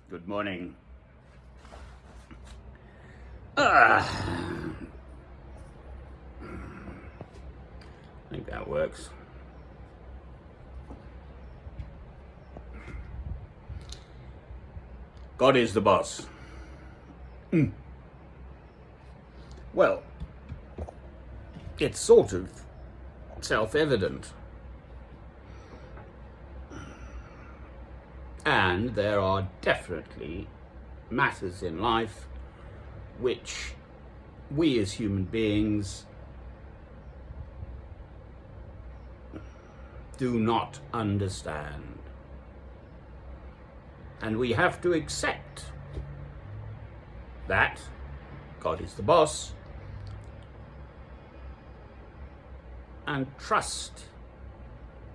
Good morning. I think that works. God is the boss. Well, it's sort of self-evident. And there are definitely matters in life which we as human beings do not understand. And we have to accept that God is the boss and trust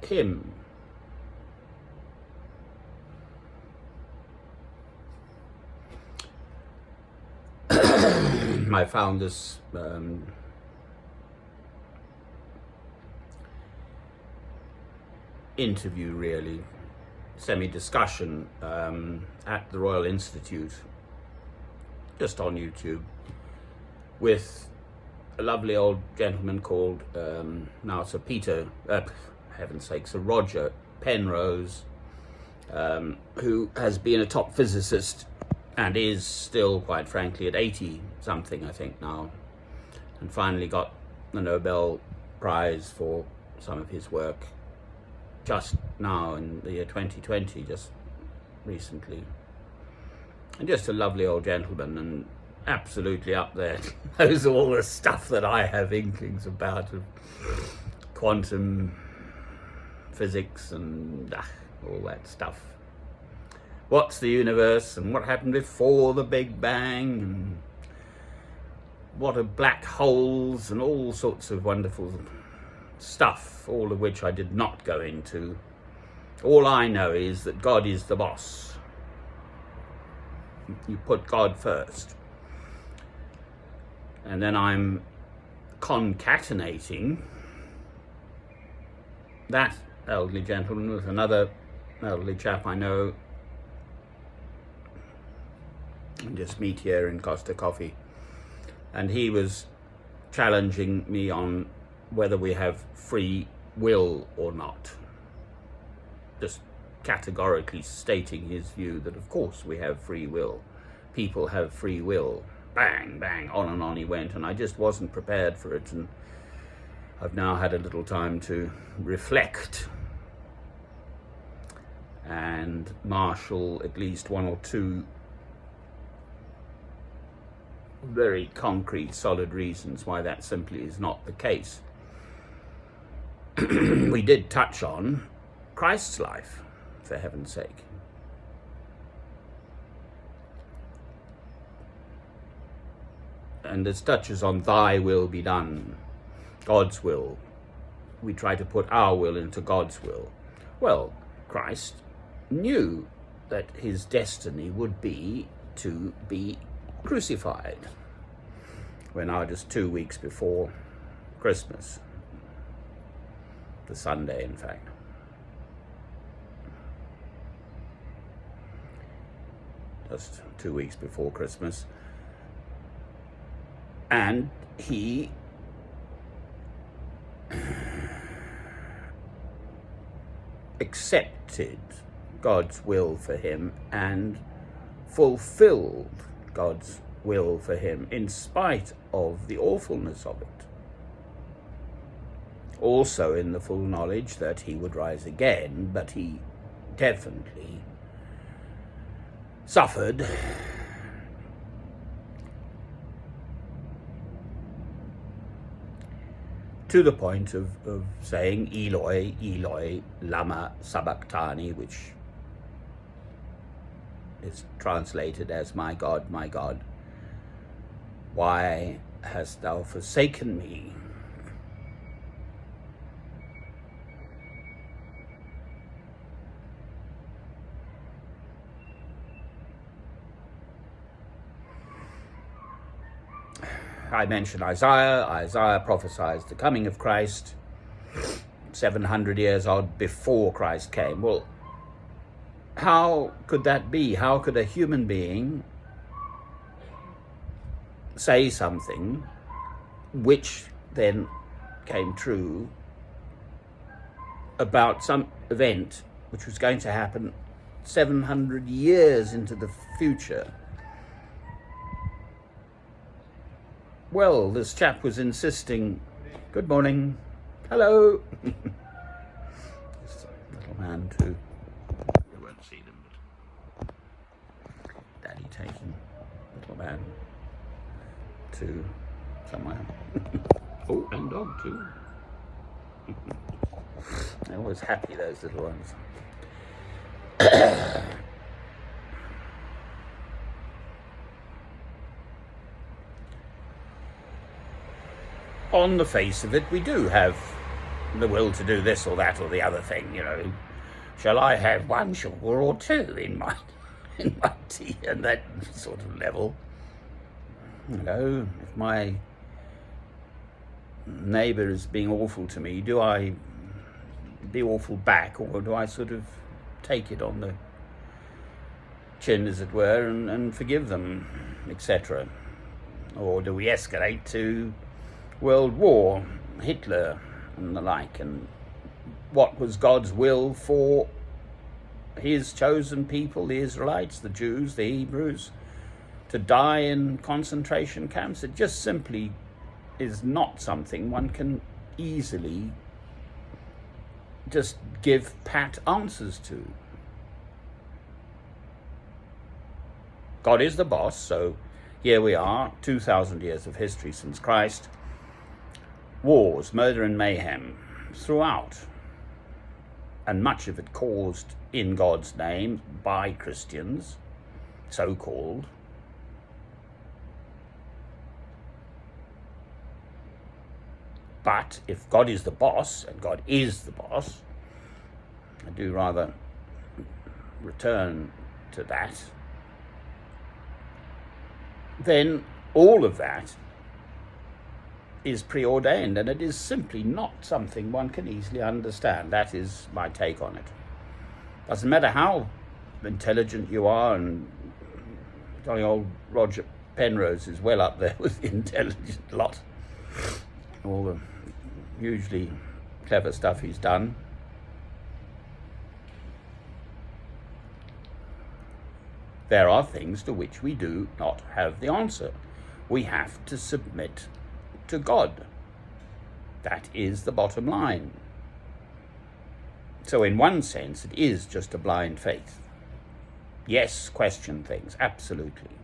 Him. I found this interview, really, semi-discussion at the Royal Institute, just on YouTube, with a lovely old gentleman called, now Sir Peter, heaven's sake, Sir Roger Penrose, who has been a top physicist and is still, quite frankly, at 80 something, I think now, and finally got the Nobel Prize for some of his work just now in the year 2020, just recently. And just a lovely old gentleman, and absolutely up there, knows all the stuff that I have inklings about, of quantum physics and all that stuff. What's the universe, and what happened before the Big Bang, and what are black holes, and all sorts of wonderful stuff, all of which I did not go into. All I know is that God is the boss. You put God first. And then I'm concatenating that elderly gentleman with another elderly chap I know, and just meet here in Costa Coffee. And he was challenging me on whether we have free will or not. Just categorically stating his view that of course we have free will. People have free will. Bang, bang, on and on he went, and I just wasn't prepared for it, and I've now had a little time to reflect and marshal at least one or two very concrete, solid reasons why that simply is not the case. We did touch on Christ's life, for heaven's sake. And this touches on thy will be done, God's will. We try to put our will into God's will. Well, Christ knew that his destiny would be to be crucified. We're now just 2 weeks before Christmas, the Sunday, in fact. Just 2 weeks before Christmas. And he accepted God's will for him and fulfilled God's will for him in spite of the awfulness of it. Also in the full knowledge that he would rise again, but he definitely suffered to the point of saying, Eloi, Eloi, lama sabachthani, which is translated as, my God, why hast thou forsaken me? I mentioned Isaiah. Isaiah prophesies the coming of Christ 700 years odd before Christ came. Well, how could that be? How could a human being say something which then came true about some event which was going to happen 700 years into the future? Well, this chap was insisting, good morning, hello. This little man too. You won't see them, but Daddy taking little man to somewhere. Oh, and dog too. They're always happy, those little ones. On the face of it, we do have the will to do this or that or the other thing, you know. Shall I have one sugar or two in my tea, and that sort of level. You know, if my neighbour is being awful to me, do I be awful back, or do I sort of take it on the chin, as it were, and forgive them, etc.? Or do we escalate to World War, Hitler and the like? And what was God's will for his chosen people, the Israelites, the Jews, the Hebrews, to die in concentration camps? It just simply is not something one can easily just give pat answers to. God is the boss, so here we are, 2,000 years of history since Christ. Wars, murder and mayhem throughout, and much of it caused in God's name by Christians, so-called. But if God is the boss, and God is the boss, I do rather return to that, then all of that is preordained, and it is simply not something one can easily understand. That is my take on it. Doesn't matter how intelligent you are, and jolly old Roger Penrose is well up there with the intelligent lot, all the hugely clever stuff he's done. There are things to which we do not have the answer. We have to submit to God. That is the bottom line. So in one sense, it is just a blind faith. Yes, question things, absolutely.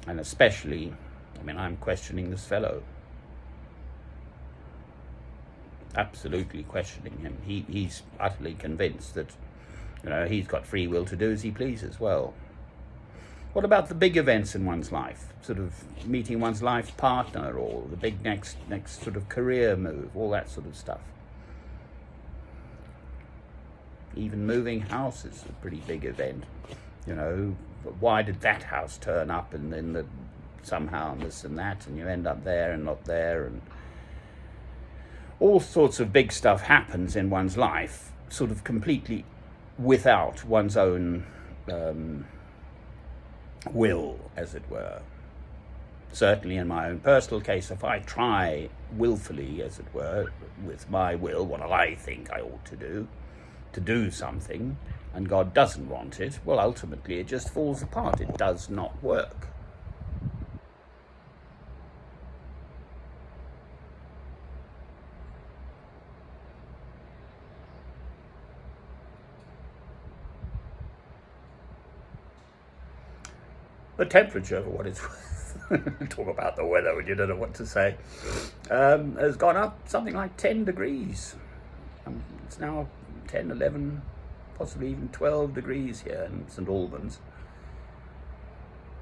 And especially, I'm questioning this fellow. Absolutely questioning him. He's utterly convinced that, he's got free will to do as he pleases. Well, what about the big events in one's life? Sort of meeting one's life partner, or the big next sort of career move, all that sort of stuff. Even moving house is a pretty big event. Why did that house turn up, and then somehow this and that, and you end up there and not there, and all sorts of big stuff happens in one's life, sort of completely without one's own will, as it were. Certainly in my own personal case, if I try willfully, as it were, with my will, what I think I ought to do something, and God doesn't want it, well, ultimately it just falls apart. It does not work. The temperature, for what it's worth, talk about the weather when you don't know what to say, has gone up something like 10 degrees. It's now 10, 11, possibly even 12 degrees here in St Albans.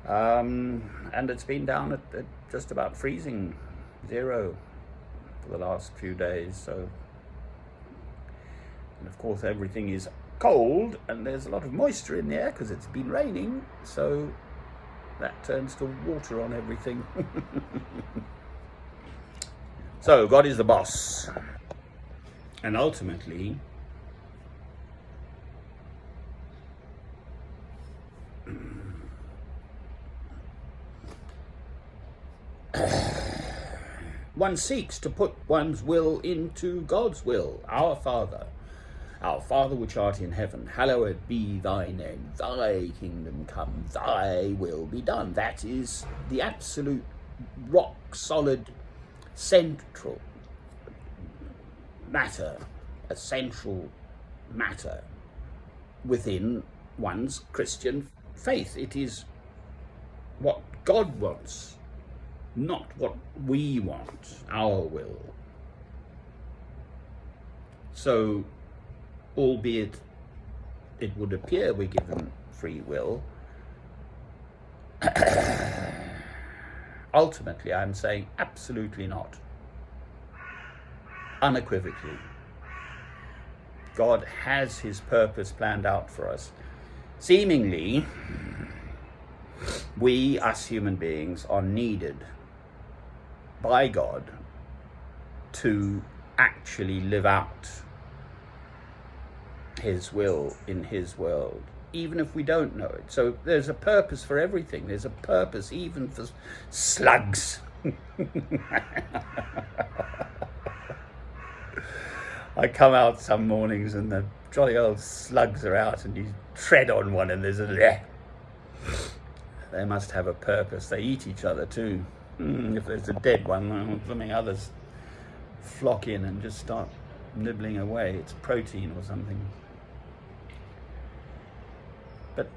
And it's been down at just about freezing zero for the last few days. So, and of course everything is cold, and there's a lot of moisture in the air because it's been raining, so that turns to water on everything. So God is the boss, and ultimately one seeks to put one's will into God's will. Our Father which art in heaven, hallowed be thy name. Thy kingdom come, thy will be done. That is the absolute rock solid central matter, essential matter within one's Christian faith. It is what God wants, not what we want, our will. So, albeit it would appear we're given free will, ultimately I'm saying absolutely not. Unequivocally. God has his purpose planned out for us. Seemingly, we, us human beings, are needed by God to actually live out his will in his world, even if we don't know it. So there's a purpose for everything. There's a purpose even for slugs. I come out some mornings and the jolly old slugs are out, and you tread on one and there's a... They must have a purpose. They eat each other too. If there's a dead one, something others flock in and just start nibbling away. It's protein or something. But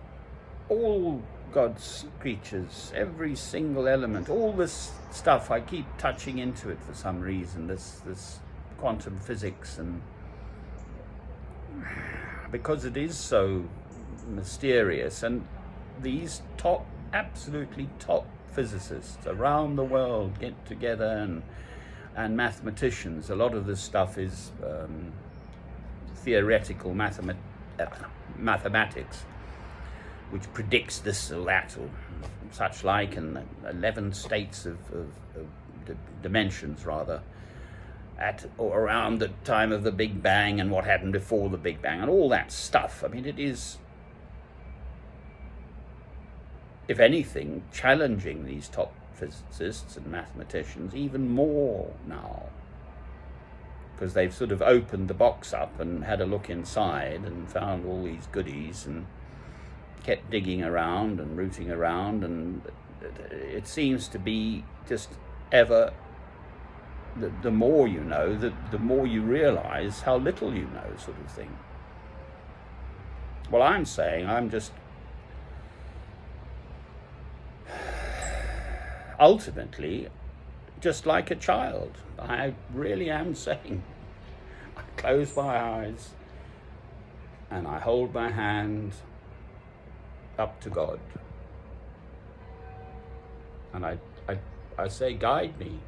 all God's creatures, every single element, all this stuff, I keep touching into it for some reason, this quantum physics, and because it is so mysterious, and these absolutely top physicists around the world get together, and mathematicians. A lot of this stuff is theoretical mathematics, which predicts this or that or such like, and 11 states of dimensions rather, at or around the time of the Big Bang, and what happened before the Big Bang, and all that stuff. I mean, it is, if anything, challenging these top physicists and mathematicians even more now, because they've sort of opened the box up and had a look inside and found all these goodies and kept digging around and rooting around, and it seems to be just ever, the more you know, the more you realize how little you know, sort of thing. Well, I'm saying I'm just ultimately just like a child. I really am saying, I close my eyes and I hold my hand up to God, and I say, guide me,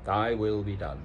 thy will be done.